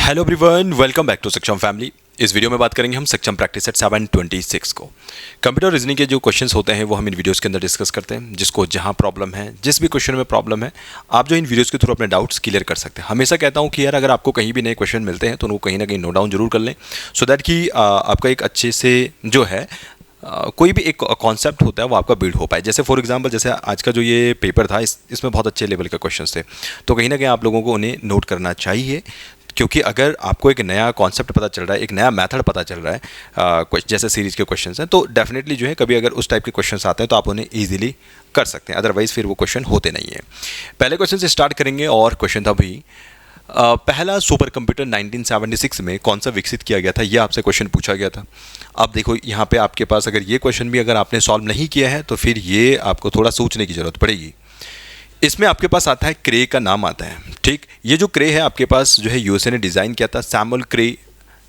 Hello everyone, welcome back to Saksham family. इस video में बात करेंगे हम सक्षम प्रैक्टिस सेट 726 को। कंप्यूटर रीजनिंग के जो क्वेश्चंस होते हैं वो हम इन वीडियोस के अंदर डिस्कस करते हैं। जिसको जहां प्रॉब्लम है, जिस भी क्वेश्चन में प्रॉब्लम है, आप जो इन वीडियोस के थ्रू अपने डाउट्स क्लियर कर सकते हैं। हमेशा कहता हूं कि यार अगर आपको कहीं भी नए क्वेश्चन मिलते हैं तो उनको कहीं ना कहीं नोट डाउन जरूर कर लें, सो दैट कि आपका एक अच्छे से जो है कोई भी एक कॉन्सेप्ट होता है वो आपका बिल्ड हो पाए। जैसे फॉर एग्जांपल, जैसे आज का जो ये पेपर था, इसमें बहुत अच्छे लेवल के क्वेश्चंस थे, तो कहीं ना कहीं आप लोगों को उन्हें नोट करना चाहिए। क्योंकि अगर आपको एक नया कॉन्सेप्ट पता चल रहा है, एक नया मेथड पता चल रहा है, जैसे सीरीज के क्वेश्चंस हैं, तो डेफिनेटली जो है कभी अगर उस टाइप के क्वेश्चंस आते हैं तो आप उन्हें ईजिली कर सकते हैं। अदरवाइज फिर वो क्वेश्चन होते नहीं हैं। पहले क्वेश्चन से स्टार्ट करेंगे और क्वेश्चन था भी पहला सुपर कंप्यूटर 1976 में कौन सा विकसित किया गया था, यह आपसे क्वेश्चन पूछा गया था। अब देखो यहाँ पे आपके पास अगर ये क्वेश्चन भी अगर आपने सॉल्व नहीं किया है तो फिर ये आपको थोड़ा सोचने की ज़रूरत पड़ेगी। इसमें आपके पास आता है क्रे का नाम आता है। ठीक, ये जो क्रे है आपके पास जो है यूएसए ने डिज़ाइन किया था। सैमुअल क्रे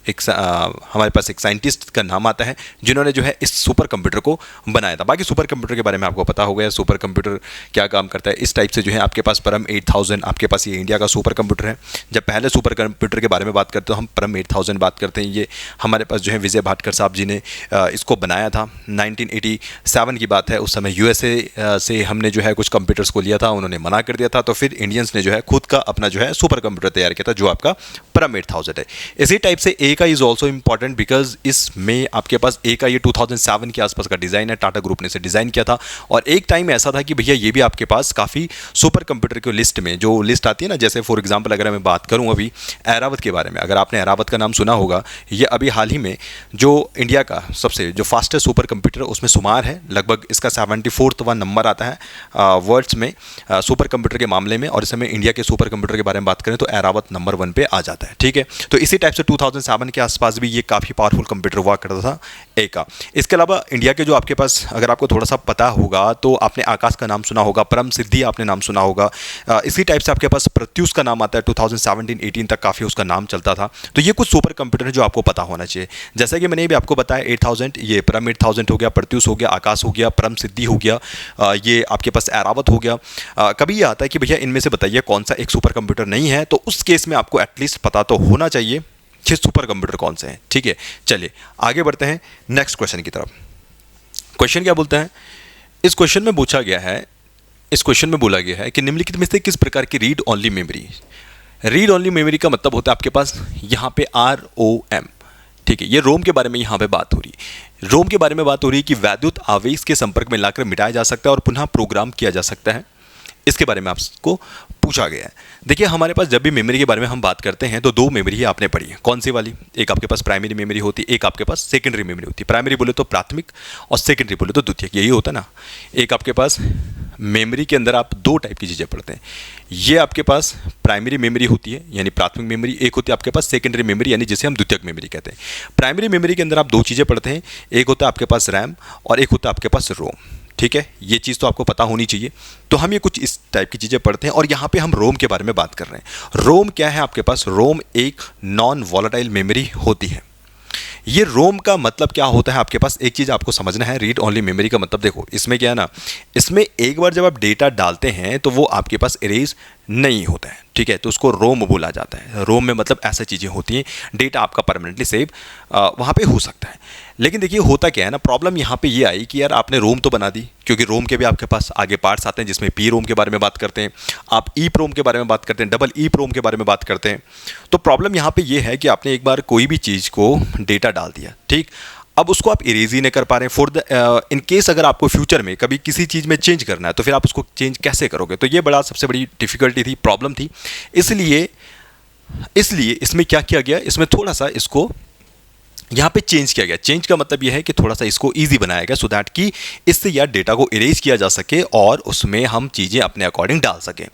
हमारे पास एक साइंटिस्ट का नाम आता है जिन्होंने जो है इस सुपर कंप्यूटर को बनाया था। बाकी सुपर कंप्यूटर के बारे में आपको पता हो गया, सुपर कंप्यूटर क्या काम करता है। इस टाइप से जो है आपके पास परम 8000, आपके पास ये इंडिया का सुपर कंप्यूटर है। जब पहले सुपर कंप्यूटर के बारे में बात करते हैं तो हम परम 8000 बात करते हैं। ये हमारे पास जो है विजय भाटकर साहब जी ने इसको बनाया था। 1987 की बात है। उस समय यूएसए से हमने जो है कुछ कंप्यूटर्स को लिया था, उन्होंने मना कर दिया था, तो फिर इंडियंस ने जो है खुद का अपना जो है सुपर कंप्यूटर तैयार किया था जो आपका परम 8000 है। इसी टाइप से ए का इज ऑल्सो इंपॉर्टेंट बिकॉज इसमें आपके पास ए का ये 2007 के आसपास का डिज़ाइन है। टाटा ग्रुप ने इसे डिज़ाइन किया था और एक टाइम ऐसा था कि भैया ये भी आपके पास काफ़ी सुपर कंप्यूटर की लिस्ट में जो लिस्ट आती है ना, जैसे फॉर एग्जांपल अगर मैं बात करूं अभी ऐरावत के बारे में, अगर आपने ऐरावत का नाम सुना होगा, ये अभी हाल ही में जो इंडिया का सबसे जो फास्टेस्ट सुपर कंप्यूटर उसमें शुमार है। लगभग इसका 74वां नंबर आता है वर्ल्ड्स में सुपर कंप्यूटर के मामले में, और इस समय इंडिया के सुपर कंप्यूटर के बारे में बात करें तो ऐरावत नंबर 1 पे आ जाता है। ठीक है, तो इसी टाइप से 2007 के आसपास भी ये काफ़ी पावरफुल कंप्यूटर हुआ करता था ए का। इसके अलावा इंडिया के जो आपके पास अगर आपको थोड़ा सा पता होगा तो आपने आकाश का नाम सुना होगा, परम सिद्धि आपने नाम सुना होगा। इसी टाइप से आपके पास प्रत्युष का नाम आता है। 2017-18 तक काफ़ी उसका नाम चलता था। तो ये कुछ सुपर कंप्यूटर है जो आपको पता होना चाहिए। जैसा कि मैंने भी आपको बताया 8000, ये परम 8000 हो गया, प्रत्युष हो गया, आकाश हो गया, परम सिद्धि हो गया, ये आपके पास ऐरावत हो गया। कभी ये आता है कि भैया इनमें से बताइए कौन सा एक सुपर कंप्यूटर नहीं है, तो उस केस में आपको एटलीस्ट पता तो होना चाहिए कि सुपर कंप्यूटर कौन से हैं। ठीक है, चलिए आगे बढ़ते हैं नेक्स्ट क्वेश्चन की तरफ। क्वेश्चन क्या बोलता है, इस क्वेश्चन में पूछा गया है, इस क्वेश्चन में बोला गया है कि निम्नलिखित में से किस प्रकार की read only memory. Read only memory का मतलब होता है आपके पास यहाँ पे ROM। ठीक है, ये रोम के बारे में यहाँ पे बात हो रही है। रोम के बारे में बात हो रही है कि वैद्युत आवेश के संपर्क में लाकर मिटाया जा सकता है और पुनः प्रोग्राम किया जा सकता है। इसके बारे में आपको पूछा गया है। देखिए हमारे पास जब भी मेमोरी के बारे में हम बात करते हैं तो दो मेमोरी ही आपने पढ़ी है। कौन सी वाली? एक आपके पास प्राइमरी मेमोरी होती है, एक आपके पास सेकेंडरी मेमोरी होती है। प्राइमरी बोले तो प्राथमिक और सेकेंडरी बोले तो द्वितीयक, यही होता है ना। एक आपके पास मेमोरी के अंदर आप दो टाइप की चीज़ें पढ़ते हैं। ये आपके पास प्राइमरी मेमोरी होती है यानी प्राथमिक मेमोरी, एक होती है आपके पास सेकेंडरी मेमोरी यानी जिसे हम द्वितीयक मेमोरी कहते हैं। प्राइमरी मेमोरी के अंदर आप दो चीज़ें पढ़ते हैं, एक होता है आपके पास रैम और एक होता है आपके पास रोम। ठीक है, ये चीज़ तो आपको पता होनी चाहिए। तो हम ये कुछ इस टाइप की चीज़ें पढ़ते हैं और यहाँ पे हम रोम के बारे में बात कर रहे हैं। रोम क्या है आपके पास? रोम एक नॉन वॉलेटाइल मेमोरी होती है। ये रोम का मतलब क्या होता है आपके पास, एक चीज़ आपको समझना है। रीड ओनली मेमोरी का मतलब देखो, इसमें क्या है ना, इसमें एक बार जब आप डेटा डालते हैं तो वो आपके पास इरेज नहीं होता है। ठीक है, तो उसको रोम बोला जाता है। रोम में मतलब ऐसी चीज़ें होती हैं, डेटा आपका परमानेंटली सेव वहाँ पे हो सकता है। लेकिन देखिए होता क्या है ना, प्रॉब्लम यहाँ पे ये आई कि यार आपने रोम तो बना दी, क्योंकि रोम के भी आपके पास आगे पार्ट्स आते हैं जिसमें पी रोम के बारे में बात करते हैं, आप ई प्रोम के बारे में बात करते हैं, डबल ई प्रोम के बारे में बात करते हैं। तो प्रॉब्लम यहाँ पे ये है कि आपने एक बार कोई भी चीज़ को डेटा डाल दिया, ठीक, अब उसको आप इरेज ही नहीं कर पा रहे हैं। फॉर द इन केस अगर आपको फ्यूचर में कभी किसी चीज़ में चेंज करना है तो फिर आप उसको चेंज कैसे करोगे? तो ये बड़ा सबसे बड़ी डिफिकल्टी थी, प्रॉब्लम थी। इसलिए इसमें क्या किया गया, इसमें थोड़ा सा इसको यहाँ पे चेंज किया गया। चेंज का मतलब यह है कि थोड़ा सा इसको इजी बनाया गया सो दैट कि इससे यार डेटा को इरेज किया जा सके और उसमें हम चीज़ें अपने अकॉर्डिंग डाल सकें।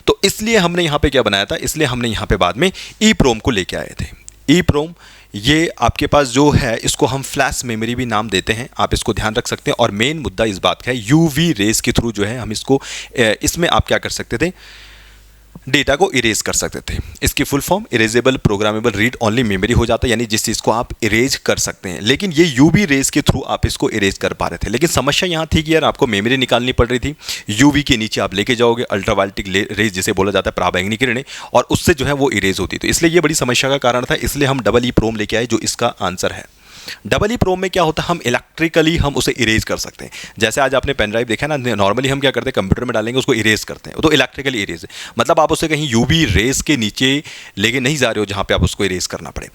तो इसलिए हमने यहाँ पे क्या बनाया था, इसलिए हमने यहाँ पे बाद में ई प्रोम को लेके आए थे। ई प्रोम ये आपके पास जो है इसको हम फ्लैश मेमोरी भी नाम देते हैं, आप इसको ध्यान रख सकते हैं। और मेन मुद्दा इस बात का है, यूवी रेस के थ्रू जो है हम इसको इसमें आप क्या कर सकते थे, डेटा को इरेज कर सकते थे। इसकी full form erasable programmable read only memory हो जाता है, यानी जिस चीज़ को आप इरेज कर सकते हैं। लेकिन ये यूवी रेज के थ्रू आप इसको इरेज कर पा रहे थे। लेकिन समस्या यहाँ थी कि यार आपको मेमोरी निकालनी पड़ रही थी। यूवी के नीचे आप लेके जाओगे अल्ट्रावायलेट रेज जिसे बोला जाता है, पराबैंगनी किरणें, और उससे जो है वो इरेज होती। तो इसलिए ये बड़ी समस्या का कारण था। इसलिए हम डबल ई प्रोम लेके आए, जो इसका आंसर है। डबल ई प्रोम में क्या होता है, हम इलेक्ट्रिकली हम उसे इरेज कर सकते हैं। जैसे आज आपने पेन ड्राइव देखा ना, नॉर्मली हम क्या करते हैं, कंप्यूटर में डालेंगे उसको इरेज करते हैं, तो इलेक्ट्रिकली इरेज है। मतलब आप उसे कहीं यूवी रेज के नीचे लेके नहीं जा रहे हो जहां पे आप उसको इरेज करना पड़े।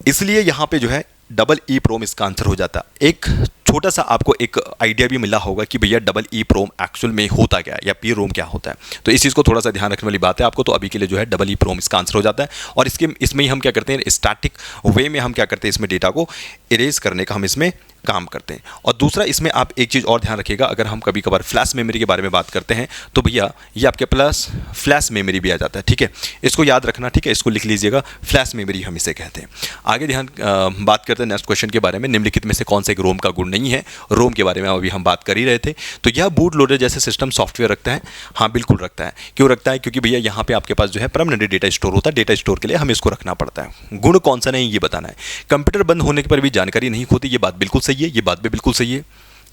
इसलिए यहां पे जो है डबल ई प्रोम इसका आंसर हो जाता। एक छोटा सा आपको एक आइडिया भी मिला होगा कि भैया डबल ई प्रोम एक्चुअल में होता क्या है, या पी रोम क्या होता है। तो इस चीज़ को थोड़ा सा ध्यान रखने वाली बात है आपको। तो अभी के लिए जो है डबल ई प्रोम इसका आंसर हो जाता है। और इसमें ही हम क्या करते हैं, स्टैटिक वे में हम क्या करते हैं, इसमें डेटा को इरेज करने का हम इसमें काम करते हैं। और दूसरा, इसमें आप एक चीज़ और ध्यान रखिएगा, अगर हम कभी कभार फ्लैश मेमोरी के बारे में बात करते हैं तो भैया ये आपके प्लस फ्लैश मेमोरी भी आ जाता है। ठीक है, इसको याद रखना। ठीक है, इसको लिख लीजिएगा, फ्लैश मेमोरी हम इसे कहते हैं। आगे ध्यान बात करते हैं नेक्स्ट क्वेश्चन के बारे में। निम्नलिखित में से कौन सा एक रोम का गुण नहीं है? रोम के बारे में अभी हम बात कर ही रहे थे। तो यह बूट लोडर जैसे सिस्टम सॉफ्टवेयर रखता है। हाँ बिल्कुल रखता है। क्यों रखता है? क्योंकि भैया यहाँ पे आपके पास जो है परमानेंट डेटा स्टोर होता है। डेटा स्टोर के लिए हमें इसको रखना पड़ता है। गुण कौन सा नहीं ये बताना है। कंप्यूटर बंद होने पर भी जानकारी नहीं खोती, ये बात बिल्कुल सही है। ये बात भी बिल्कुल सही है।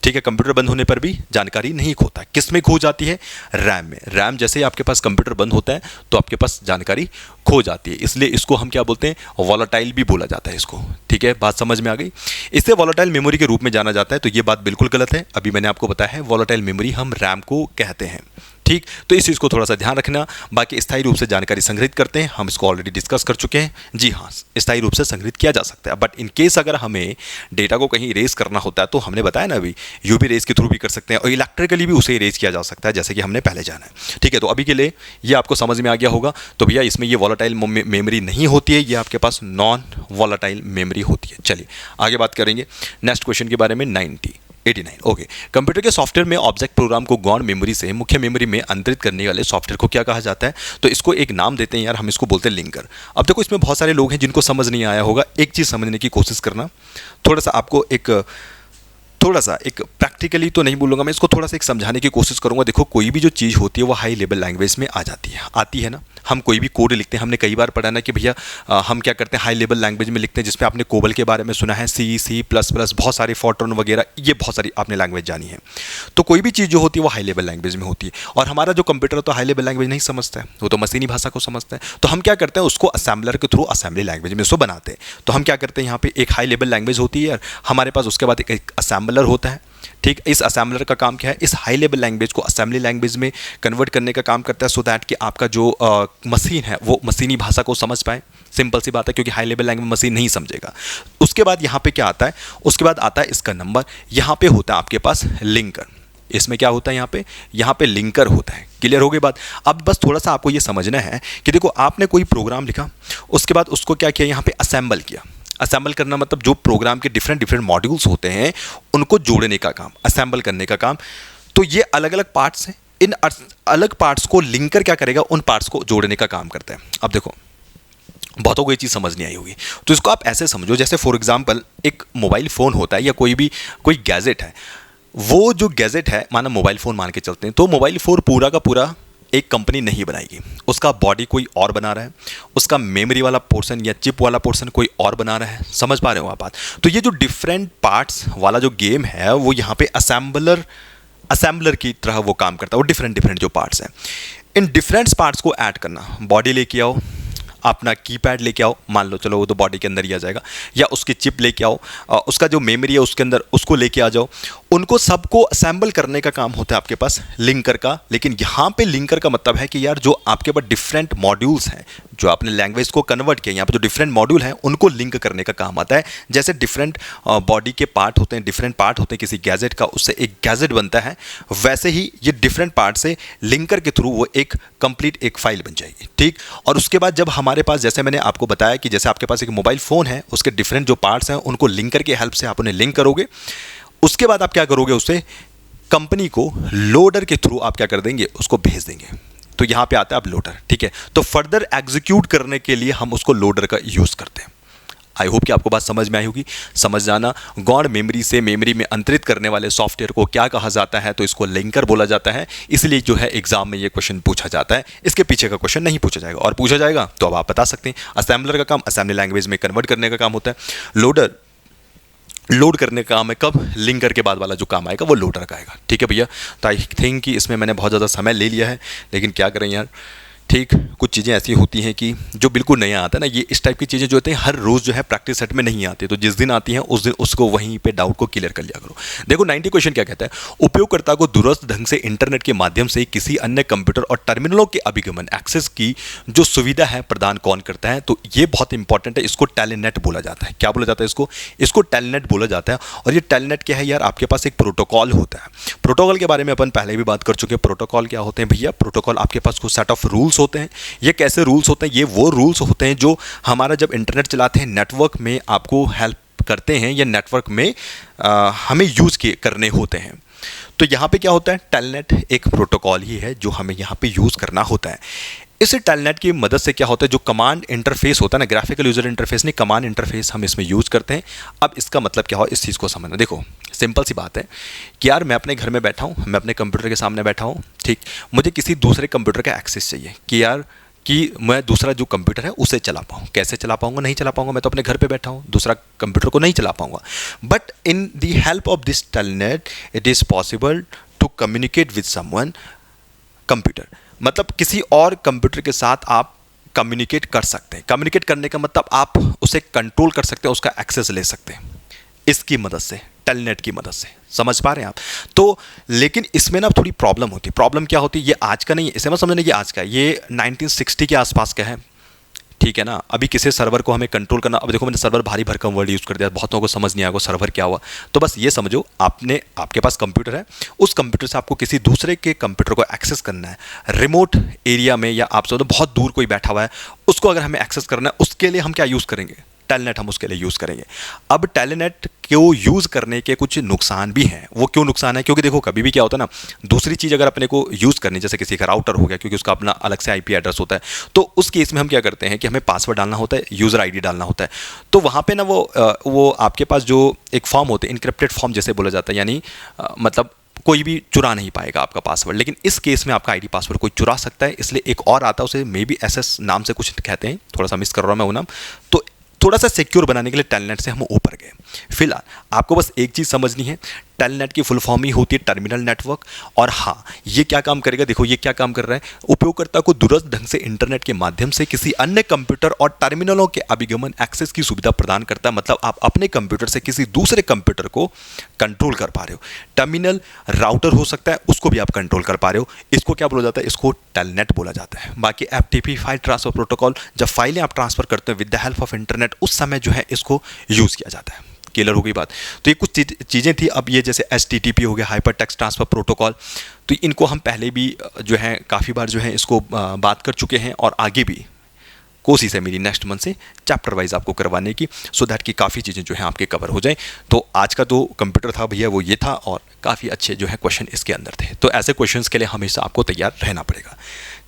ठीक है, कंप्यूटर बंद होने पर भी जानकारी नहीं खोता। किस में खो जाती है? रैम में। रैम जैसे ही आपके पास कंप्यूटर बंद होता है तो आपके पास जानकारी खो जाती है। इसलिए इसको हम क्या बोलते हैं, वॉलेटाइल भी बोला जाता है इसको। ठीक है, बात समझ में आ गई। इसे वॉलेटाइल मेमोरी के रूप में जाना जाता है। तो ये बात बिल्कुल गलत है। अभी मैंने आपको बताया है वॉलेटाइल मेमोरी हम रैम को कहते हैं। ठीक, तो इस चीज़ को थोड़ा सा ध्यान रखना। बाकी स्थायी रूप से जानकारी संग्रहित करते हैं, हम इसको ऑलरेडी डिस्कस कर चुके हैं। जी हाँ, स्थायी रूप से संग्रहित किया जा सकता है। बट इन केस अगर हमें डेटा को कहीं इरेज करना होता है तो हमने बताया ना अभी, यूवी रेज के थ्रू भी कर सकते हैं और इलेक्ट्रिकली भी उसे इरेज किया जा सकता है, जैसे कि हमने पहले जाना है। ठीक है, तो अभी के लिए ये आपको समझ में आ गया होगा। तो भैया इसमें ये वॉलेटाइल मेमोरी नहीं होती है, ये आपके पास नॉन वॉलेटाइल मेमोरी होती है। चलिए आगे बात करेंगे नेक्स्ट क्वेश्चन के बारे में। 89 ओके। कंप्यूटर के सॉफ्टवेयर में ऑब्जेक्ट प्रोग्राम को गौण मेमोरी से मुख्य मेमोरी में अंतरित करने वाले सॉफ्टवेयर को क्या कहा जाता है? तो इसको एक नाम देते हैं यार, हम इसको बोलते हैं लिंकर। अब देखो इसमें बहुत सारे लोग हैं जिनको समझ नहीं आया होगा। एक चीज़ समझने की कोशिश करना, थोड़ा सा आपको एक प्रैक्टिकली तो नहीं बोलूँगा मैं, इसको थोड़ा सा एक समझाने की कोशिश करूँगा। देखो कोई भी जो चीज़ होती है वो हाई लेवल लैंग्वेज में आती है ना। हम कोई भी कोड लिखते हैं, हमने कई बार पढ़ा ना कि भैया हम क्या करते हैं, हाई लेवल लैंग्वेज में लिखते हैं, जिसमें आपने कोबल के बारे में सुना है, C++, बहुत सारी फॉर्ट्रन वगैरह, ये बहुत सारी आपने लैंग्वेज जानी है। तो कोई भी चीज़ जो होती है वो हाई लेवल लैंग्वेज में होती है। और हमारा जो कंप्यूटर तो हाई लेवल लैंग्वेज नहीं समझता है, वो तो मशीनी भाषा को समझता है। तो हम क्या करते हैं, उसको असेंबलर के थ्रू असेंबली लैंग्वेज में उसको बनाते हैं। तो हम क्या करते हैं, यहाँ पे एक हाई लेवल लैंग्वेज होती है हमारे पास, उसके बाद एक असेंबलर होता है। ठीक, इस असेंबलर का काम क्या है, इस हाई लेवल लैंग्वेज को असेंबली लैंग्वेज में कन्वर्ट करने का काम करता है, सो दैट कि आपका जो मशीन है वो मशीनी भाषा को समझ पाए। सिंपल सी बात है, क्योंकि हाई लेवल लैंग्वेज मशीन नहीं समझेगा। उसके बाद यहाँ पे क्या आता है, उसके बाद आता है इसका नंबर। यहाँ पे होता है आपके पास लिंकर। इसमें क्या होता है, यहाँ पे लिंकर होता है। क्लियर हो गई बात? अब बस थोड़ा सा आपको ये समझना है कि देखो आपने कोई प्रोग्राम लिखा, उसके बाद उसको क्या किया, यहाँ पे असेंबल किया। असेंबल करना मतलब जो प्रोग्राम के डिफरेंट मॉड्यूल्स होते हैं उनको जोड़ने का काम, असेंबल करने का काम। तो ये अलग अलग पार्ट्स हैं। इन अलग पार्ट्स को लिंकर क्या करेगा, उन पार्ट्स को जोड़ने का काम करता है। अब देखो बहुतों को ये चीज़ समझ नहीं आई होगी, तो इसको आप ऐसे समझो, जैसे फॉर एग्जांपल एक मोबाइल फ़ोन होता है या कोई गैजेट है। वो जो गैजेट है, माना मोबाइल फ़ोन मान के चलते हैं, तो मोबाइल फ़ोन पूरा का पूरा एक कंपनी नहीं बनाएगी। उसका बॉडी कोई और बना रहा है, उसका मेमोरी वाला पोर्शन या चिप वाला पोर्शन कोई और बना रहा है। समझ पा रहे हो आप बात? तो ये जो डिफरेंट पार्ट्स वाला जो गेम है वो यहाँ पे असेंबलर की तरह वो काम करता है। वो डिफरेंट जो पार्ट्स हैं, इन डिफरेंट पार्ट्स को ऐड करना। बॉडी लेके आओ, अपना कीपैड लेके आओ, मान लो चलो वो तो बॉडी के अंदर ही आ जाएगा, या उसकी चिप लेके आओ, उसका जो मेमोरी है उसके अंदर उसको लेके आ जाओ। उनको सबको असेंबल करने का काम होता है आपके पास लिंकर का। लेकिन यहाँ पे लिंकर का मतलब है कि यार जो आपके पास डिफरेंट मॉड्यूल्स हैं, जो आपने लैंग्वेज को कन्वर्ट किया, यहाँ पे जो डिफरेंट मॉड्यूल हैं उनको लिंक करने का काम आता है। जैसे डिफरेंट बॉडी के पार्ट होते हैं, डिफरेंट पार्ट होते हैं किसी गैजेट का, उससे एक गैजेट बनता है, वैसे ही ये डिफरेंट पार्ट से लिंकर के थ्रू वो एक कंप्लीट एक फाइल बन जाएगी। ठीक, और उसके बाद जब हमारे पास, जैसे मैंने आपको बताया कि जैसे आपके पास एक मोबाइल फ़ोन है, उसके डिफरेंट जो पार्ट्स हैं उनको लिंकर के हेल्प से आप उन्हें लिंक करोगे। उसके बाद आप क्या करोगे, उसे कंपनी को लोडर के थ्रू आप क्या कर देंगे, उसको भेज देंगे। तो यहां पे आता है अब लोडर। ठीक है, तो फर्दर एग्जीक्यूट करने के लिए हम उसको लोडर का यूज करते हैं। आई होप कि आपको बात समझ में आई होगी। समझ जाना, गौड़ मेमोरी से मेमोरी में अंतरित करने वाले सॉफ्टवेयर को क्या कहा जाता है, तो इसको लिंकर बोला जाता है। इसलिए जो है एग्जाम में ये क्वेश्चन पूछा जाता है, इसके पीछे का क्वेश्चन नहीं पूछा जाएगा, और पूछा जाएगा तो अब आप बता सकते हैं। असेंबलर का काम असेंबली लैंग्वेज में कन्वर्ट करने का काम होता है। लोडर लोड करने का काम है, कब? लिंकर के बाद वाला जो काम आएगा वो लोडर का आएगा। ठीक है भैया, तो आई थिंक कि इसमें मैंने बहुत ज़्यादा समय ले लिया है, लेकिन क्या करें यार, ठीक, कुछ चीज़ें ऐसी होती हैं कि जो बिल्कुल नया आता है ना, ये इस टाइप की चीज़ें जो होती हैं हर रोज़ जो है प्रैक्टिस सेट में नहीं आती, तो जिस दिन आती हैं उस दिन उसको वहीं पे डाउट को क्लियर कर लिया करो। देखो 90 क्वेश्चन क्या कहता है, उपयोगकर्ता को दूरस्थ ढंग से इंटरनेट के माध्यम से किसी अन्य कंप्यूटर और टर्मिनलों के अभिगमन एक्सेस की जो सुविधा है प्रदान कौन करता है, तो ये बहुत इंपॉर्टेंट है। इसको टेलनेट बोला जाता है। क्या बोला जाता है इसको टेलनेट बोला जाता है। और ये टेलनेट क्या है यार, आपके पास एक प्रोटोकॉल होता है। प्रोटोकॉल के बारे में अपन पहले भी बात कर चुके हैं। प्रोटोकॉल क्या होते हैं भैया, प्रोटोकॉल आपके पास कुछ सेट ऑफ रूल्स होते हैं। ये कैसे रूल्स होते हैं, ये वो रूल्स होते हैं जो हमारा जब इंटरनेट चलाते हैं नेटवर्क में आपको हेल्प करते हैं, या नेटवर्क में हमें यूज़ करने होते हैं। तो यहाँ पे क्या होता है, टेलनेट एक प्रोटोकॉल ही है जो हमें यहाँ पे यूज़ करना होता है। इस टेलनेट की मदद से क्या होता है, जो कमांड इंटरफेस होता है ना, ग्राफिकल यूजर इंटरफेस नहीं, कमांड इंटरफेस हम इसमें यूज़ करते हैं। अब इसका मतलब क्या हो, इस चीज़ को समझना। देखो सिंपल सी बात है कि यार मैं अपने घर में बैठा हूँ, मैं अपने कंप्यूटर के सामने बैठा हूँ, ठीक, मुझे किसी दूसरे कंप्यूटर का एक्सेस चाहिए कि यार कि मैं दूसरा जो कंप्यूटर है उसे चला पाऊँ। कैसे चला पाऊँगा, नहीं चला पाऊँगा, मैं तो अपने घर पे बैठा हूँ, दूसरा कंप्यूटर को नहीं चला पाऊँगा। But in the help of this telnet it is possible to communicate with someone computer, मतलब किसी और कंप्यूटर के साथ आप कम्युनिकेट कर सकते हैं। कम्युनिकेट करने का मतलब आप उसे कंट्रोल कर सकते हैं, उसका एक्सेस ले सकते हैं इसकी मदद से, टेलनेट की मदद से। समझ पा रहे हैं आप? तो लेकिन इसमें ना थोड़ी प्रॉब्लम होती है। प्रॉब्लम क्या होती है, ये आज का नहीं है, इसे मत समझना ये आज का है, ये 1960 के आसपास का है, ठीक है ना। अभी किसी सर्वर को हमें कंट्रोल करना, अब देखो मैंने सर्वर भारी भरकम वर्ड यूज़ कर दिया, बहुतों को समझ नहीं आएगा सर्वर क्या हुआ। तो बस ये समझो, आपके पास कंप्यूटर है, उस कंप्यूटर से आपको किसी दूसरे के कंप्यूटर को एक्सेस करना है रिमोट एरिया में, या आप समझो बहुत दूर कोई बैठा हुआ है, उसको अगर हमें एक्सेस करना है, उसके लिए हम क्या यूज़ करेंगे, टेलनेट हम उसके लिए यूज़ करेंगे। अब टेलनेट को यूज़ करने के कुछ नुकसान भी हैं। वो क्यों नुकसान है, क्योंकि देखो कभी भी क्या होता है ना, दूसरी चीज़ अगर अपने को यूज़ करनी, जैसे किसी का राउटर हो गया, क्योंकि उसका अपना अलग से आईपी एड्रेस होता है, तो उस केस में हम क्या करते हैं कि हमें पासवर्ड डालना होता है, यूज़र आईडी डालना होता है। तो वहाँ पे ना वो आपके पास जो एक फॉर्म होते हैं, इनक्रिप्टेड फॉर्म जैसे बोला जाता है, यानी मतलब कोई भी चुरा नहीं पाएगा आपका पासवर्ड। लेकिन इस केस में आपका आईडी पासवर्ड कोई चुरा सकता है, इसलिए एक और आता है, उसे मे बी एसएस नाम से कुछ कहते हैं, थोड़ा सा मिस कर रहा हूँ मैं वो नाम। तो थोड़ा सा सिक्योर बनाने के लिए टेलनेट से हम ऊपर गए। फिलहाल आपको बस एक चीज़ समझनी है, टेलनेट की फुल फॉर्म ही होती है टर्मिनल नेटवर्क। और हाँ, ये क्या काम करेगा, देखो ये क्या काम कर रहा है, उपयोगकर्ता को दूरस्थ ढंग से इंटरनेट के माध्यम से किसी अन्य कंप्यूटर और टर्मिनलों के अभिगमन एक्सेस की सुविधा प्रदान करता है। मतलब आप अपने कंप्यूटर से किसी दूसरे कंप्यूटर को कंट्रोल कर पा रहे हो। टर्मिनल राउटर हो सकता है, उसको भी आप कंट्रोल कर पा रहे हो। इसको क्या बोला जाता है, इसको टेलनेट बोला जाता है। बाकी एफटीपी फाइल ट्रांसफर प्रोटोकॉल, जब फाइलें आप ट्रांसफर करते हो with the help of internet, उस समय जो है इसको यूज़ किया जाता है। क्लियर हो गई बात? तो ये कुछ चीज़ें थी। अब ये जैसे HTTP हो गया, हाइपर टेक्स्ट ट्रांसफर प्रोटोकॉल, तो इनको हम पहले भी जो है काफ़ी बार जो है इसको बात कर चुके हैं, और आगे भी कोशिश है मेरी नेक्स्ट मंथ से चैप्टर वाइज आपको करवाने की, सो दैट कि काफ़ी चीज़ें जो हैं आपके कवर हो जाएं। तो आज का जो कंप्यूटर था भैया वो ये था, और काफ़ी अच्छे जो है क्वेश्चन इसके अंदर थे। तो ऐसे क्वेश्चंस के लिए हमेशा आपको तैयार रहना पड़ेगा।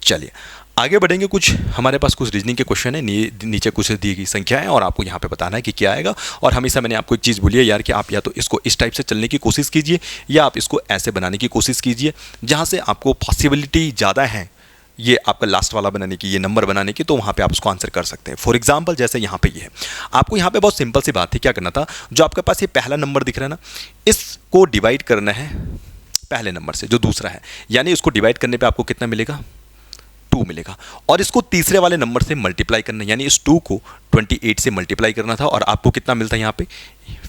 चलिए आगे बढ़ेंगे। कुछ हमारे पास कुछ रीजनिंग के क्वेश्चन है, नीचे कुछ दी गई संख्या है, और आपको यहाँ पे बताना है कि क्या आएगा। और हमेशा मैंने आपको एक चीज़ बोली है यार कि आप या तो इसको इस टाइप से चलने की कोशिश कीजिए, या आप इसको ऐसे बनाने की कोशिश कीजिए जहाँ से आपको पॉसिबिलिटी ज़्यादा है ये आपका लास्ट वाला बनाने की, ये नंबर बनाने की, तो वहाँ पे आप उसको आंसर कर सकते हैं। फॉर एग्जांपल जैसे यहाँ पे ये है, आपको यहाँ पे बहुत सिंपल सी बात है, क्या करना था, जो आपके पास ये पहला नंबर दिख रहा है ना, इसको डिवाइड करना है पहले नंबर से जो दूसरा है, यानी इसको डिवाइड करने पे आपको कितना मिलेगा, 2 मिलेगा। और इसको तीसरे वाले नंबर से मल्टीप्लाई करना, यानी इस 2 को 28 से मल्टीप्लाई करना था, और आपको कितना मिलता है यहाँ पे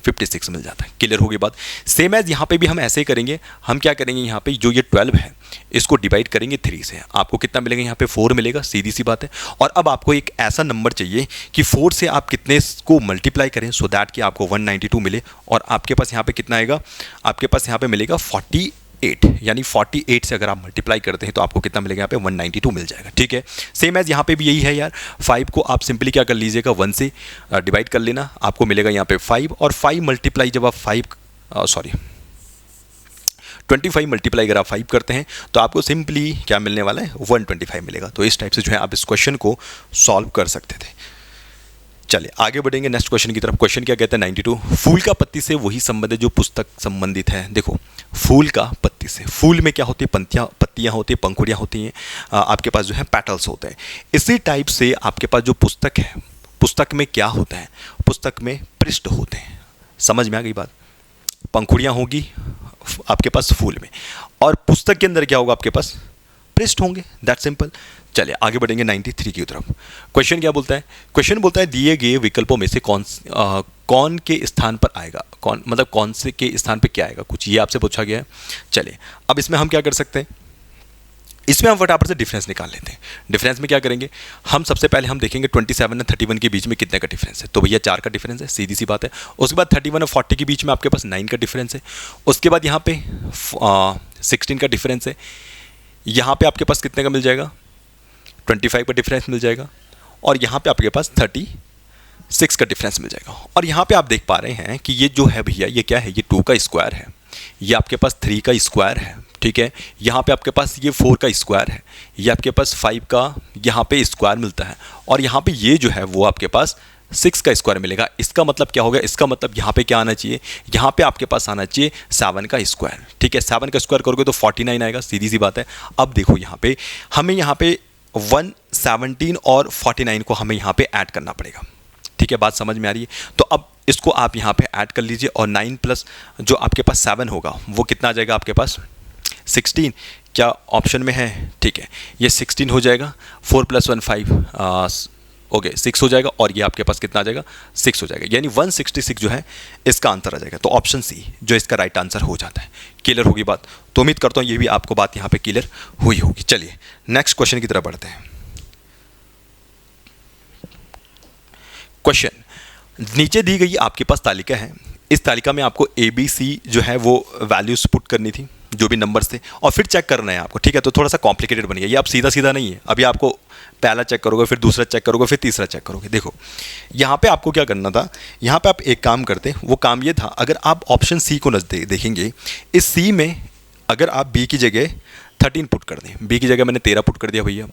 56 मिल जाता है। क्लियर हो गई बात? सेम एज यहाँ पे भी हम ऐसे ही करेंगे। हम क्या करेंगे, यहाँ पे जो ये 12 है इसको डिवाइड करेंगे 3 से, आपको कितना मिलेगा, यहाँ पे 4 मिलेगा, सीधी सी बात है। और अब आपको एक ऐसा नंबर चाहिए कि 4 से आप कितने को मल्टीप्लाई करें, सो दैट कि आपको 192 मिले, और आपके पास यहाँ पे कितना आएगा, आपके पास यहाँ पे मिलेगा 48, यानी 48 से अगर आप मल्टीप्लाई करते हैं तो आपको कितना मिलेगा, यहाँ पे 192 मिल जाएगा। ठीक है, सेम एज यहाँ पे भी यही है यार। 5 को आप सिंपली क्या कर लीजिएगा, 1 से डिवाइड कर लेना, आपको मिलेगा यहाँ पे 5, और 5 मल्टीप्लाई जब आप 25 मल्टीप्लाई अगर आप 5 करते हैं तो आपको सिंपली क्या मिलने वाला है, 125 मिलेगा। तो इस टाइप से जो है आप इस क्वेश्चन को सॉल्व कर सकते थे। चलिए आगे बढ़ेंगे नेक्स्ट क्वेश्चन की तरफ। क्वेश्चन क्या कहते हैं 92, फूल का पत्ती से वही संबंध है जो पुस्तक संबंधित है। देखो फूल का पत्ती से, फूल में क्या होती है, पत्तियां होती है, पंखुड़ियां होती हैं, आपके पास जो है पेटल्स होते हैं। इसी टाइप से आपके पास जो पुस्तक है, पुस्तक में क्या होता है, पुस्तक में पृष्ठ होते हैं। समझ में आ गई बात? पंखुड़ियां होगी आपके पास फूल में, और पुस्तक के अंदर क्या होगा, आपके पास पृष्ठ होंगे। That simple. चलिए आगे बढ़ेंगे 93 की तरफ। क्वेश्चन क्या बोलता है, क्वेश्चन बोलता है दिए गए विकल्पों में से कौन के स्थान पर आएगा, कौन मतलब कौन से के स्थान पर क्या आएगा, कुछ ये आपसे पूछा गया है। चलिए अब इसमें हम क्या कर सकते हैं, इसमें हम फटाफट से डिफरेंस निकाल लेते हैं। डिफरेंस में क्या करेंगे हम, सबसे पहले हम देखेंगे 27 और 31 के बीच में कितने का डिफरेंस है। तो भैया 4 का डिफरेंस है, सीधी सी बात है। उसके बाद 31 और 40 के बीच में आपके पास 9 का डिफरेंस है। उसके बाद यहाँ पे 16 का डिफरेंस है। यहाँ पे आपके पास कितने का मिल जाएगा, 25 का डिफरेंस मिल जाएगा। और यहाँ पे आपके पास 36 का डिफरेंस मिल जाएगा। और यहाँ पे आप देख पा रहे हैं कि ये जो है भैया, ये क्या है, ये 2 का स्क्वायर है, ये आपके पास 3 का स्क्वायर है, ठीक है। यहाँ पे आपके पास ये 4 का स्क्वायर है, ये आपके पास 5 का यहाँ पे स्क्वायर मिलता है, और यहाँ पे ये जो है वो आपके पास 6 का स्क्वायर मिलेगा। इसका मतलब क्या होगा, इसका मतलब यहाँ पे क्या आना चाहिए, यहाँ पे आपके पास आना चाहिए 7 का स्क्वायर, ठीक है। 7 का स्क्वायर करोगे तो 49 आएगा, सीधी सी बात है। अब देखो यहाँ पे हमें यहाँ पे 117 और 49 को हमें यहाँ पे ऐड करना पड़ेगा, ठीक है। बात समझ में आ रही है? तो अब इसको आप यहाँ पे ऐड कर लीजिए, और 9 प्लस जो आपके पास 7 होगा वो कितना आ जाएगा आपके पास 16। क्या ऑप्शन में है? ठीक है, ये 16 हो जाएगा। 4 + 1 5 ओके 6 हो जाएगा, और ये आपके पास कितना आ जाएगा 6 हो जाएगा, यानी 166 जो है इसका आंसर आ जाएगा। तो ऑप्शन सी जो इसका राइट आंसर हो जाता है। क्लियर होगी बात? तो उम्मीद करता हूँ ये भी आपको बात यहाँ पे क्लियर हुई होगी। चलिए नेक्स्ट क्वेश्चन की तरफ बढ़ते हैं। क्वेश्चन नीचे दी गई आपके पास तालिका है, इस तालिका में आपको ABC जो है वो वैल्यूज पुट करनी थी, जो भी नंबर्स थे, और फिर चेक करना है आपको, ठीक है। तो थोड़ा सा कॉम्प्लिकेटेड बन गया, ये आप सीधा सीधा नहीं है। अभी आपको पहला चेक करोगे, फिर दूसरा चेक करोगे, फिर तीसरा चेक करोगे। देखो यहाँ पे आपको क्या करना था, यहाँ पे आप एक काम करते, वो काम ये था, अगर आप ऑप्शन सी को देखेंगे, इस सी में अगर आप B की जगह 13 पुट कर दें, B की जगह मैंने 13 पुट कर दिया भैया,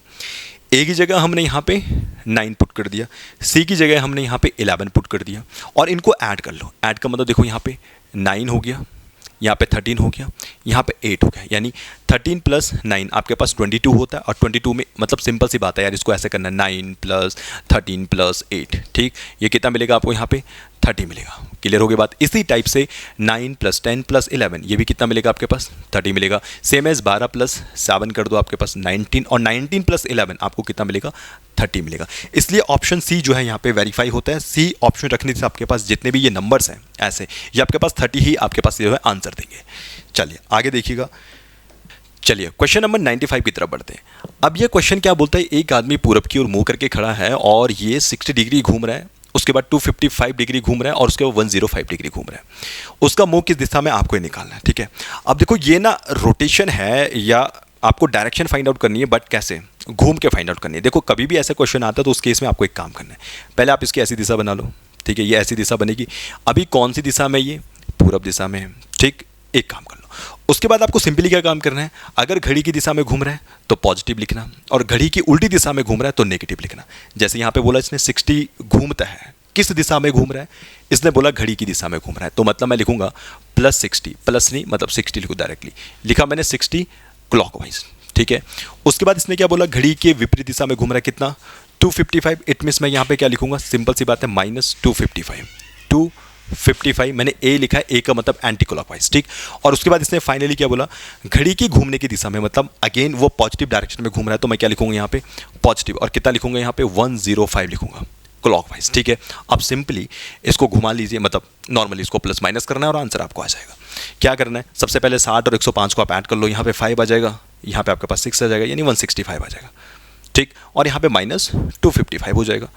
A की जगह हमने यहाँ पे 9 पुट कर दिया, C की जगह हमने यहाँ पे 11 पुट कर दिया, और इनको ऐड कर लो। ऐड का मतलब देखो यहाँ पे 9 हो गया, यहाँ पे 13 हो गया, यहाँ पे 8 हो गया, यानी 13 + 9 आपके पास 22 होता है। और 22 में मतलब सिंपल सी बात है यार, इसको ऐसे करना है 9 + 13 + 8, ठीक। ये कितना मिलेगा आपको यहाँ पे 30 मिलेगा। क्लियर हो गई बात? इसी टाइप से 9 + 10 + 11 ये भी कितना मिलेगा आपके पास 30 मिलेगा। सेम एज 12 + 7 कर दो आपके पास 19, और 19 + 11 आपको कितना मिलेगा 30 मिलेगा। इसलिए ऑप्शन सी जो है यहाँ पे वेरीफाई होता है। सी ऑप्शन रखने से आपके पास जितने भी ये नंबर्स हैं ऐसे, ये आपके पास 30 ही आपके पास जो है आंसर देंगे। चलिए आगे देखिएगा। चलिए क्वेश्चन नंबर 95 की तरफ बढ़ते हैं। अब ये क्वेश्चन क्या बोलता है, एक आदमी पूरब की ओर मुंह करके खड़ा है, और ये 60 डिग्री घूम रहा है, उसके बाद 255 डिग्री घूम रहा है, और उसके बाद 105 डिग्री घूम रहा है। उसका मुंह किस दिशा में आपको ये निकालना है, ठीक है। अब देखो ये ना रोटेशन है, या आपको डायरेक्शन फाइंड आउट करनी है, बट कैसे, घूम के फाइंड आउट करनी है। देखो कभी भी ऐसा क्वेश्चन आता है तो उस केस में आपको एक काम करना है, पहले आप इसकी ऐसी दिशा बना लो, ठीक है। ये ऐसी दिशा बनेगी। अभी कौन सी दिशा में, ये पूरब दिशा में है, ठीक। एक काम कर लो, उसके बाद आपको सिंपली क्या काम करना है, अगर घड़ी की दिशा में घूम रहा है तो पॉजिटिव लिखना, और घड़ी की उल्टी दिशा में घूम रहा है तो नेगेटिव लिखना। जैसे यहाँ पे बोला इसने 60 घूमता है, किस दिशा में घूम रहा है, इसने बोला घड़ी की दिशा में घूम रहा है, तो मतलब मैं लिखूंगा +60, प्लस नहीं मतलब 60 लिखूँ, डायरेक्टली लिखा मैंने 60 क्लॉकवाइज, ठीक है। उसके बाद इसने क्या बोला, घड़ी के विपरीत दिशा में घूम रहा है, कितना 255। इट मीन्स मैं यहाँ पे क्या लिखूंगा, सिंपल सी बात है -255 मैंने ए लिखा है, ए का मतलब एंटी क्लॉकवाइज, ठीक। और उसके बाद इसने फाइनली क्या बोला, घड़ी की घूमने की दिशा में, मतलब अगेन वो पॉजिटिव डायरेक्शन में घूम रहा है, तो मैं क्या लिखूंगा यहाँ पे पॉजिटिव, और कितना लिखूंगा यहाँ पे 105 लिखूंगा क्लॉकवाइज, ठीक है। अब सिंपली इसको घुमा लीजिए, मतलब नॉर्मली इसको प्लस माइनस करना है और आंसर आपको आ जाएगा। क्या करना है, सबसे पहले 60 और 105 को आप ऐड कर लो, यहाँ पे 5 आ जाएगा, यहाँ पे आपके पास 6 आ जाएगा, यानी 165 आ जाएगा, ठीक। और यहाँ पे -255 हो जाएगा,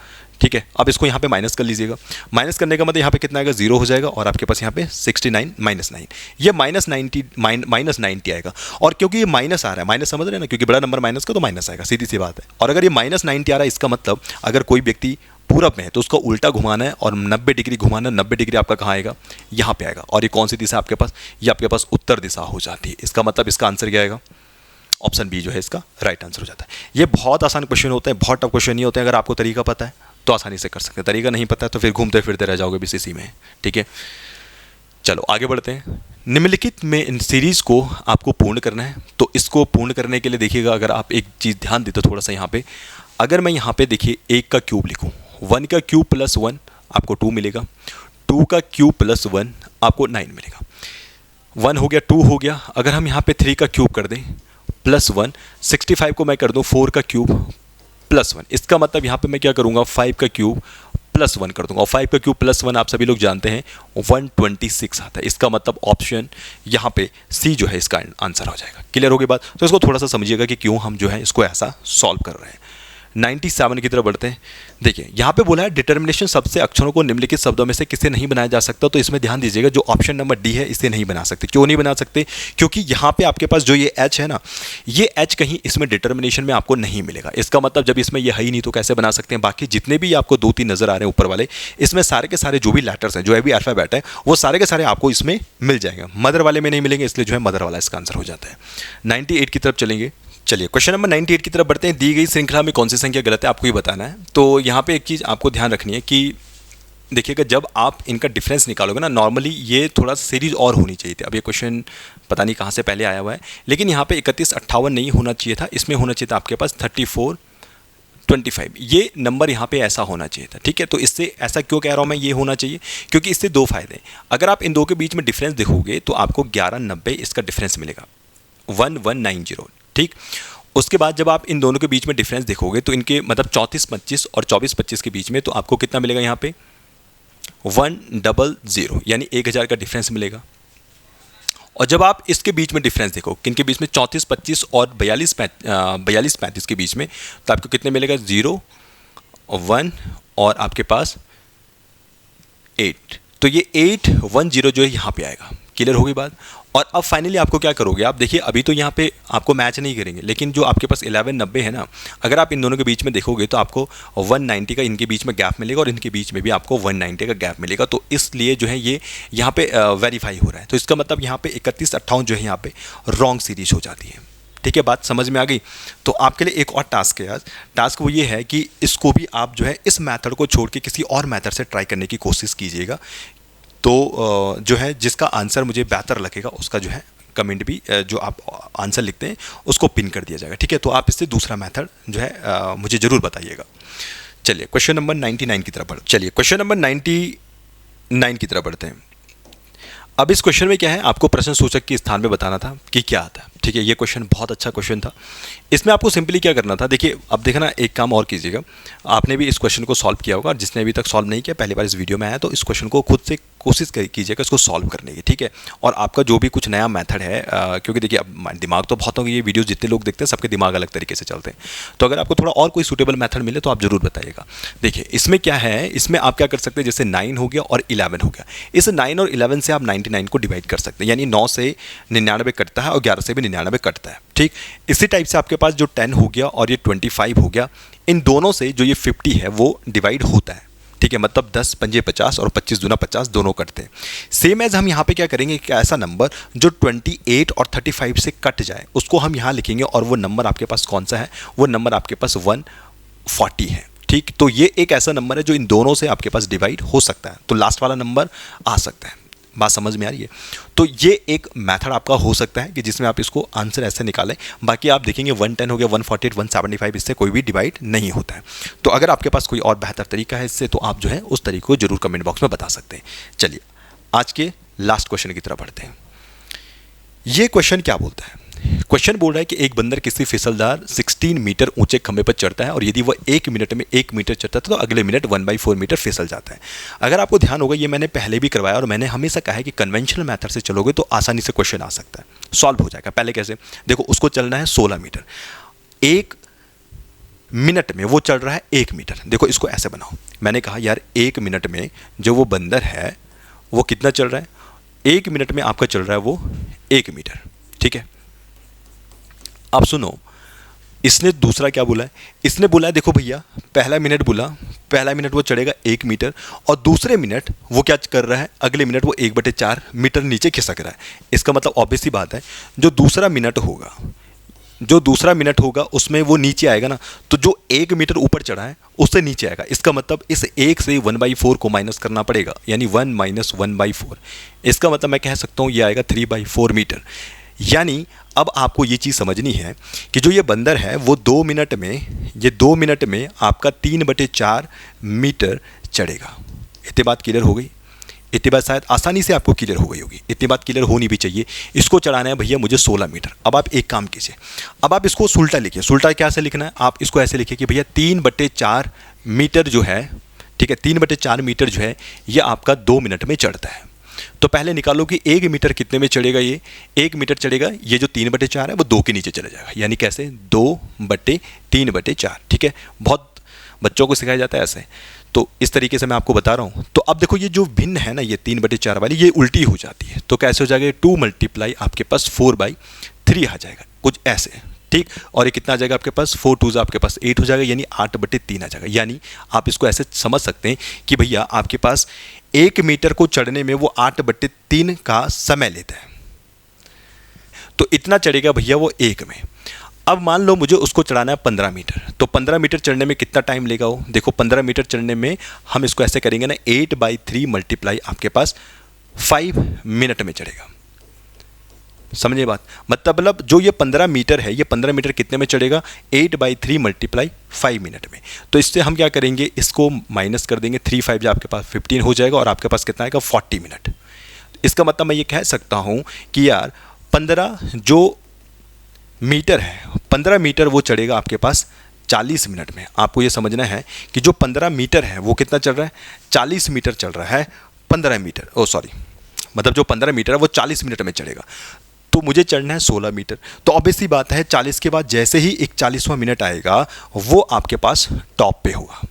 ठीक है। अब इसको यहाँ पे माइनस कर लीजिएगा, माइनस करने का मतलब यहाँ पे कितना आएगा 0 हो जाएगा, और आपके पास यहाँ पे 69 -9 ये -90 आएगा। और क्योंकि ये माइनस आ रहा है, माइनस समझ रहे हैं ना, क्योंकि बड़ा नंबर माइनस का तो माइनस आएगा, सीधी सी बात है। और अगर ये -90 आ रहा है, इसका मतलब अगर कोई व्यक्ति पूरब में है तो उसका उल्टा घुमाना है, और 90 डिग्री घुमाना, 90 डिग्री आपका कहाँ आएगा, यहाँ पे आएगा। और ये कौन सी दिशा आपके पास, ये आपके पास उत्तर दिशा हो जाती है। इसका मतलब इसका आंसर क्या आएगा, ऑप्शन बी जो है इसका राइट आंसर हो जाता है। ये बहुत आसान क्वेश्चन होते हैं, बहुत टफ क्वेश्चन नहीं होते हैं, अगर आपको तरीका पता है तो आसानी से कर सकते हैं। तरीका नहीं पता तो फिर घूमते फिरते रह जाओगे बीसीसी में। ठीक है, चलो आगे बढ़ते हैं। निम्नलिखित में इन सीरीज़ को आपको पूर्ण करना है। तो इसको पूर्ण करने के लिए देखिएगा, अगर आप एक चीज़ ध्यान देते थोड़ा सा यहाँ पे, अगर मैं यहाँ पे देखिए 1 का क्यूब लिखूँ, 1 का क्यूब प्लस 1 आपको 2 मिलेगा, 2 का क्यूब प्लस 1 आपको 9 मिलेगा। 1 हो गया, 2 हो गया। अगर हम यहाँ पे 3 का क्यूब कर दें प्लस 1, 65 को मैं कर दूँ 4 का क्यूब प्लस 1, इसका मतलब यहाँ पे मैं क्या करूँगा 5 का क्यूब प्लस 1 कर दूंगा। और 5 का क्यूब प्लस 1 आप सभी लोग जानते हैं 126 आता है। इसका मतलब ऑप्शन यहाँ पे सी जो है इसका आंसर हो जाएगा। क्लियर हो गई बात? तो इसको थोड़ा सा समझिएगा कि क्यों हम जो है इसको ऐसा सॉल्व कर रहे हैं। 97 की तरफ बढ़ते हैं। देखिए यहाँ पे बोला है डिटर्मिनेशन सबसे अक्षरों को निम्नलिखित शब्दों में से किसे नहीं बनाया जा सकता। तो इसमें ध्यान दीजिएगा, जो ऑप्शन नंबर डी है इसे नहीं बना सकते। क्यों नहीं बना सकते? क्योंकि यहाँ पे आपके पास जो ये एच है ना, ये एच कहीं इसमें डिटर्मिनेशन में आपको नहीं मिलेगा। इसका मतलब जब इसमें ये है ही नहीं तो कैसे बना सकते हैं? बाकी जितने भी आपको 2-3 नजर आ रहे हैं ऊपर वाले, इसमें सारे के सारे जो भी लेटर्स हैं, जो भी अल्फाबेट है, वो सारे के सारे आपको इसमें मिल जाएंगे। मदर वाले में नहीं मिलेंगे, इसलिए जो है मदर वाला इसका आंसर हो जाता है। 98 की तरफ चलेंगे। चलिए क्वेश्चन नंबर 98 की तरफ बढ़ते हैं। दी गई श्रृंखला में कौन सी संख्या गलत है आपको ये बताना है। तो यहाँ पे एक चीज़ आपको ध्यान रखनी है कि देखिएगा, जब आप इनका डिफरेंस निकालोगे ना, नॉर्मली ये थोड़ा सीरीज और होनी चाहिए थी। अब ये क्वेश्चन पता नहीं कहाँ से पहले आया हुआ है, लेकिन यहाँ पे 3158 नहीं होना चाहिए था, इसमें होना चाहिए था आपके पास 3425। ये नंबर यहाँ पे ऐसा होना चाहिए था। ठीक है, तो इससे ऐसा क्यों कह रहा हूँ मैं ये होना चाहिए? क्योंकि इससे दो फायदे हैं। अगर आप इन दो के बीच में डिफरेंस देखोगे तो आपको 1190 इसका डिफरेंस मिलेगा, 1190। ठीक, उसके बाद जब आप इन दोनों के बीच में डिफरेंस देखोगे तो इनके मतलब 3425 और 2425 के बीच में तो आपको कितना मिलेगा यहाँ पे 100, यानी 1000 का डिफरेंस मिलेगा। और जब आप इसके बीच में डिफरेंस देखो, किनके बीच में 3425 और 4235 के बीच में, तो आपको कितने मिलेगा 0, 1 और आपके पास 8। तो ये 810 जो है यहाँ पे आएगा। क्लियर हो गई बात? और अब फाइनली आपको क्या करोगे, आप देखिए अभी तो यहाँ पे आपको मैच नहीं करेंगे, लेकिन जो आपके पास 1190 है ना, अगर आप इन दोनों के बीच में देखोगे तो आपको 190 का इनके बीच में गैप मिलेगा और इनके बीच में भी आपको 190 का गैप मिलेगा। तो इसलिए जो है ये यहाँ पे वेरीफाई हो रहा है। तो इसका मतलब यहाँ पे 3158 जो है यहाँ पे रॉन्ग सीरीज हो जाती है। ठीक है, बात समझ में आ गई? तो आपके लिए एक और टास्क है आज। टास्क वो ये है कि इसको भी आप जो है इस मेथड को छोड़ के किसी और मेथड से ट्राई करने की कोशिश कीजिएगा। तो जो है जिसका आंसर मुझे बेहतर लगेगा उसका जो है कमेंट भी जो आप आंसर लिखते हैं उसको पिन कर दिया जाएगा। ठीक है, तो आप इससे दूसरा मेथड जो है मुझे ज़रूर बताइएगा। चलिए क्वेश्चन नंबर 99 की तरफ क्वेश्चन नंबर 99 की तरफ बढ़ते हैं। अब इस क्वेश्चन में क्या है, आपको प्रश्न सूचक के स्थान में बताना था कि क्या आता है। ठीक है, ये क्वेश्चन बहुत अच्छा क्वेश्चन था। इसमें आपको सिंपली क्या करना था, देखिए अब देखना, एक काम और कीजिएगा, आपने भी इस क्वेश्चन को सॉल्व किया होगा और जिसने अभी तक सॉल्व नहीं किया, पहली बार इस वीडियो में आया, तो इस क्वेश्चन को खुद से कोशिश कीजिएगा इसको सॉल्व करने की। ठीक है, और आपका जो भी कुछ नया मेथड है, क्योंकि देखिए अब दिमाग तो बहुत होंगे, ये वीडियो जितने लोग देखते हैं सबके दिमाग अलग तरीके से चलते हैं, तो अगर आपको थोड़ा और कोई सूटेबल मेथड मिले तो आप जरूर बताइएगा। देखिए इसमें क्या है, इसमें आप क्या कर सकते हैं, जैसे 9 हो गया और 11 हो गया, इस 9 और 11 से आप 99 को डिवाइड कर सकते हैं, यानी 9 से 99 कटता है और 11 से भी 99 कटता है। ठीक, इसी टाइप से आपके पास जो 10 हो गया और ये 25 हो गया, इन दोनों से जो ये 50 है वो डिवाइड होता है। ठीक है, मतलब 10 पंजे 50 और 25 दूना 50 दोनों कटते हैं। सेम एज हम यहाँ पे क्या करेंगे कि ऐसा नंबर जो 28 और 35 से कट जाए उसको हम यहाँ लिखेंगे, और वो नंबर आपके पास कौन सा है, वो नंबर आपके पास 140 है। ठीक, तो ये एक ऐसा नंबर है जो इन दोनों से आपके पास डिवाइड हो सकता है, तो लास्ट वाला नंबर आ सकता है। बात समझ में आ रही है? तो ये एक मेथड आपका हो सकता है कि जिसमें आप इसको आंसर ऐसे निकालें। बाकी आप देखेंगे 110 हो गया, 148, 175, इससे कोई भी डिवाइड नहीं होता है। तो अगर आपके पास कोई और बेहतर तरीका है इससे, तो आप जो है उस तरीके को जरूर कमेंट बॉक्स में बता सकते हैं। चलिए आज के लास्ट क्वेश्चन की तरफ बढ़ते हैं। ये क्वेश्चन क्या बोलता है? क्वेश्चन बोल रहा है कि एक बंदर किसी फिसलदार 16 मीटर ऊंचे खंभे पर चढ़ता है और यदि वह 1 मिनट में 1 मीटर चढ़ता है तो अगले मिनट 1/4 मीटर फिसल जाता है। अगर आपको ध्यान होगा, ये मैंने पहले भी करवाया और मैंने हमेशा कहा है कि कन्वेंशनल मेथड से चलोगे तो आसानी से क्वेश्चन आ सकता है, सॉल्व हो जाएगा। पहले कैसे, देखो उसको चलना है 16 मीटर, 1 मिनट में वो चल रहा है 1 मीटर। देखो इसको ऐसे बनाओ, मैंने कहा यार 1 मिनट में जो वो बंदर है वो कितना चल रहा है, 1 मिनट में आपका चल रहा है वो 1 मीटर। ठीक है, अब सुनो, इसने दूसरा क्या बोला है, इसने बोला है देखो भैया, पहला मिनट वो चढ़ेगा 1 मीटर और दूसरे मिनट वो क्या कर रहा है, अगले मिनट वो 1/4 मीटर नीचे खिसक रहा है। इसका मतलब ऑब्वियस सी बात है जो दूसरा मिनट होगा जो दूसरा मिनट होगा उसमें वो नीचे आएगा ना, तो जो 1 मीटर ऊपर चढ़ा है उससे नीचे आएगा। इसका मतलब इस 1 से 1/4 को माइनस करना पड़ेगा, यानी 1 - 1/4। इसका मतलब मैं कह सकता हूँ ये आएगा 3/4 मीटर। यानी अब आपको ये चीज़ समझनी है कि जो ये बंदर है वो 2 मिनट में आपका 3/4 मीटर चढ़ेगा। इतनी बात क्लियर हो गई? इतनी बात शायद आसानी से आपको क्लियर हो गई होगी, इतनी बात क्लियर होनी भी चाहिए। इसको चढ़ाना है भैया मुझे 16 मीटर। अब आप एक काम कीजिए, अब आप इसको सुलटा लिखिए। सुलटा क्या से लिखना है? आप इसको ऐसे लिखिए कि भैया 3/4 मीटर जो है, ठीक है, 3/4 मीटर जो है ये आपका 2 मिनट में चढ़ता है। तो पहले निकालो कि 1 मीटर कितने में चढ़ेगा। ये 1 मीटर चढ़ेगा, ये जो 3/4 है वो 2 के नीचे चला जाएगा, यानी कैसे 2/3/4। ठीक है, बहुत बच्चों को सिखाया जाता है ऐसे, तो इस तरीके से मैं आपको बता रहा हूँ। तो अब देखो ये जो भिन्न है ना, ये 3/4 वाली ये उल्टी हो जाती है, तो कैसे हो जाएगा? 2 × आपके पास 4/3 आ जाएगा, कुछ ऐसे, ठीक। और ये कितना आ जाएगा आपके पास? 4 2 आपके पास 8 हो जाएगा, यानी 8/3 आ जाएगा। यानी आप इसको ऐसे समझ सकते हैं कि भैया आपके पास 1 मीटर को चढ़ने में वो 8/3 का समय लेता है। तो इतना चढ़ेगा भैया वो 1 में। अब मान लो मुझे उसको चढ़ाना है 15 मीटर, तो 15 मीटर चढ़ने में कितना टाइम लेगा वो? देखो 15 मीटर चढ़ने में हम इसको ऐसे करेंगे ना, 8/3 मल्टीप्लाई आपके पास 5 मिनट में चढ़ेगा। समझिए बात, मतलब जो ये 15 मीटर है, ये 15 मीटर कितने में चढ़ेगा? 8/3 मल्टीप्लाई 5 मिनट में। तो इससे हम क्या करेंगे, इसको माइनस कर देंगे, 3 5 जो आपके पास 15 हो जाएगा, और आपके पास कितना आएगा? 40 मिनट। इसका मतलब मैं ये कह सकता हूँ कि यार 15 जो मीटर है, 15 मीटर वो चढ़ेगा आपके पास 40 मिनट में। आपको ये समझना है कि जो 15 मीटर है वो कितना चल रहा है? 40 मीटर चल रहा है। 15 मीटर, ओ सॉरी, मतलब जो 15 मीटर है वो 40 मिनट में चढ़ेगा। तो मुझे चढ़ना है 16 मीटर। तो ऑब्वियस सी बात है 40 के बाद जैसे ही एक 40वां मिनट आएगा वो आपके पास टॉप पे होगा,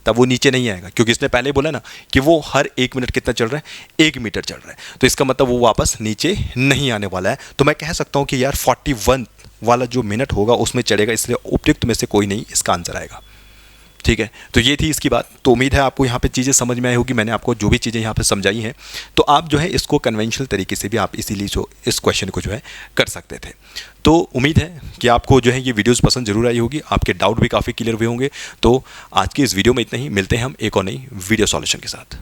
तब वो नीचे नहीं आएगा, क्योंकि इसने पहले बोला ना कि वो हर 1 मिनट कितना चल रहा है? 1 मीटर चल रहा है। तो इसका मतलब वो वापस नीचे नहीं आने वाला है। तो मैं कह सकता हूँ कि यार 41 वाला जो मिनट होगा उसमें चढ़ेगा, इसलिए उपयुक्त में से कोई नहीं इसका आंसर आएगा। ठीक है, तो ये थी इसकी बात। तो उम्मीद है आपको यहाँ पे चीज़ें समझ में आई होगी। मैंने आपको जो भी चीज़ें यहाँ पे समझाई हैं, तो आप जो है इसको कन्वेंशनल तरीके से भी आप इसीलिए जो इस क्वेश्चन को जो है कर सकते थे। तो उम्मीद है कि आपको जो है ये वीडियोस पसंद जरूर आई होगी, आपके डाउट भी काफ़ी क्लियर हुए होंगे। तो आज की इस वीडियो में इतना ही, मिलते हैं हम एक और नई वीडियो सॉल्यूशन के साथ।